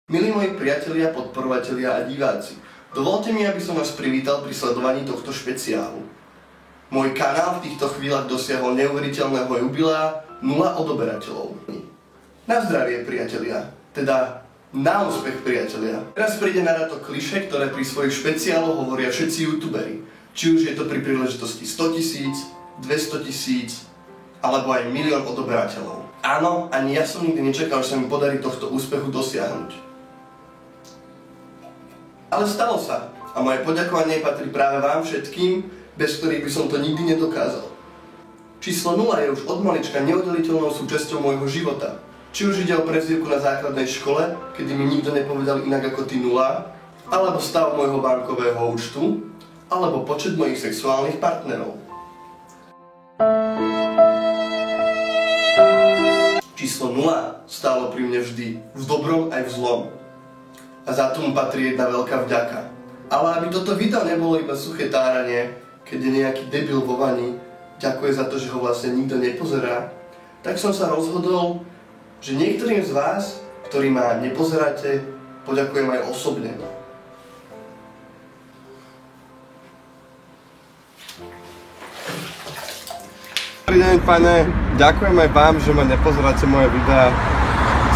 Milí moji priatelia, podporovatelia a diváci, dovolte mi, aby som vás privítal pri sledovaní tohto špeciálu. Môj kanál v týchto chvíľach dosiahol neuveriteľného jubilea 0 odoberateľov. Na zdravie, priatelia, teda na úspech, priatelia. Teraz príde na rad to klišé, ktoré pri svojich špeciáloch hovoria všetci youtuberi. Či už je to pri príležitosti 100 000, 200 000, alebo aj 1 000 000 odoberateľov. Áno, ani ja som nikdy nečakal, že sa mi podarí tohto úspechu dosiahnuť. Ale stalo sa a moje poďakovanie patrí práve vám všetkým, bez ktorých by som to nikdy nedokázal. Číslo 0 je už od malička neoddeliteľnou súčasťou môjho života. Či už ide o prezývku na základnej škole, kedy mi nikto nepovedal inak ako ty 0, alebo stav môjho bankového účtu, alebo počet mojich sexuálnych partnerov. Číslo 0 stálo pri mne vždy, v dobrom aj v zlom. A za to mu patrí jedna veľká vďaka. Ale aby toto video nebolo iba suché táranie, keď je nejaký debil vo vani, ďakuje za to, že ho vlastne nikto nepozerá, tak som sa rozhodol, že niektorým z vás, ktorí ma nepozeráte, poďakujem aj osobne. Dobrý deň, pane. Ďakujem aj vám, že ma nepozeráte moje videá.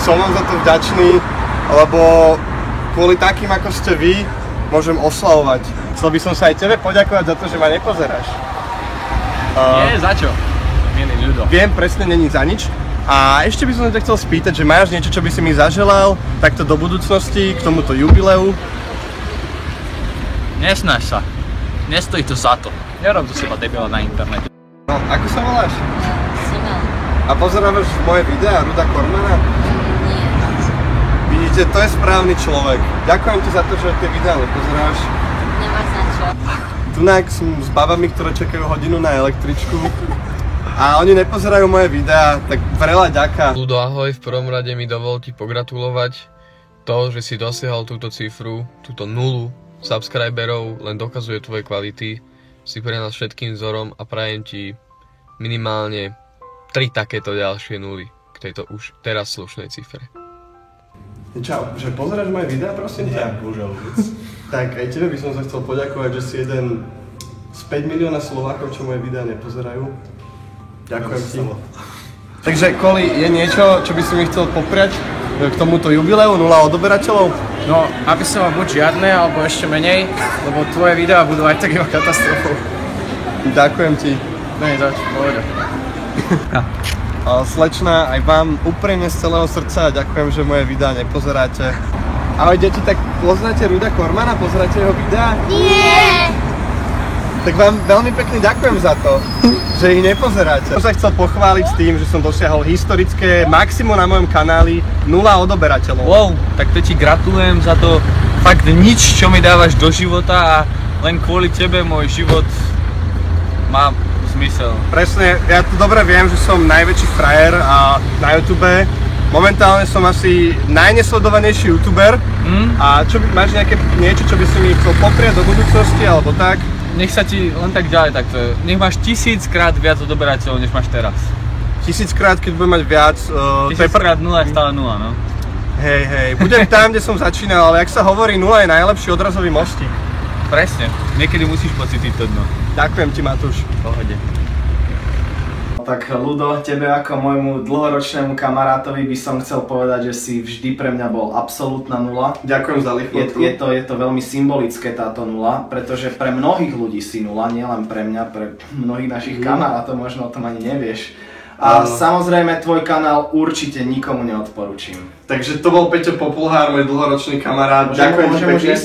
Som vám za to vďačný, lebo kvôli takým ako ste vy, môžem oslavovať. Chcel by som sa aj tebe poďakovať za to, že ma nepozeráš. Nie, za čo? Milý ľudo. Viem, presne není za nič. A ešte by som sa ťa chcel spýtať, že máš niečo, čo by si mi zaželal takto do budúcnosti, k tomuto jubileu? Nesnaž sa. Nestojí to za to. Nerob zo seba debila na internete. No, ako sa voláš? Simon. A pozerávaš moje videá Ruda Kormana? Nie. Vidíte, to je správny človek. Ďakujem ti za to, že tie videá nepozeráš. Nemáš za čo. Tunak som s babami, ktoré čakajú hodinu na električku. A oni nepozerajú moje videá, tak veľa ďaká. Ľudo, ahoj, v prvom rade mi dovol ti pogratulovať. To, že si dosiahol túto cifru, túto 0 subscriberov, len dokazuje tvoje kvality. Si pre nás všetkým vzorom a prajem ti minimálne 3 takéto ďalšie 0 k tejto už teraz slušnej cifre. Čau, že pozeráš moje videá, prosím ťa? Bohužiaľ vôbec. Tak aj tebe by som sa chcel poďakovať, že si jeden z 5 milióna Slovákov, čo moje videá nepozerajú. Ďakujem ti. Takže Koli, je niečo, čo by si mi chcel popriať k tomuto jubileu 0 odoberateľov? No, aby som mal buď žiadne, alebo ešte menej, lebo tvoje videá budú aj tak iba katastrofou. Ďakujem ti. No nie, zač, povedať. Slečna, aj vám úprimne z celého srdca ďakujem, že moje videá nepozeráte. Ahoj deti, tak poznáte Ruda Kormana? Pozeráte jeho videá? Nie! Tak vám veľmi pekne ďakujem za to, že ich nepozeráte. Som sa chcel pochváliť s tým, že som dosiahol historické maximum na mojom kanáli 0 odoberateľov. Wow, tak to ti gratulujem za to. Fakt nič, čo mi dávaš do života a len kvôli tebe môj život má zmysel. Presne, ja tu dobre viem, že som najväčší frajer na YouTube. Momentálne som asi najnesledovanejší youtuber. A máš niečo, čo by si mi chcel popriať do budúcnosti alebo tak? Nech sa ti len tak ďalej takto. Nech máš 1000-krát viac odoberateľov, než máš teraz. 1000-krát, keď budem mať viac... 1000-krát 0 je stále 0, no. Hej, budem tam, kde som začínal, ale jak sa hovorí, 0 je najlepší odrazový mostík. Presne. Niekedy musíš pocítiť to dno. Ďakujem ti, Matúš. Pohode. Tak Ľudo, tebe ako môjmu dlhoročnému kamarátovi by som chcel povedať, že si vždy pre mňa bol absolútna 0. Ďakujem za lichvotku. Je to veľmi symbolické táto 0, pretože pre mnohých ľudí si 0, nielen pre mňa, pre mnohých našich kamarátov, možno o tom ani nevieš. A samozrejme tvoj kanál určite nikomu neodporúčim. Takže to bol Peťo Populhár, môj dlhoročný kamarát. Ďakujem ti pekne.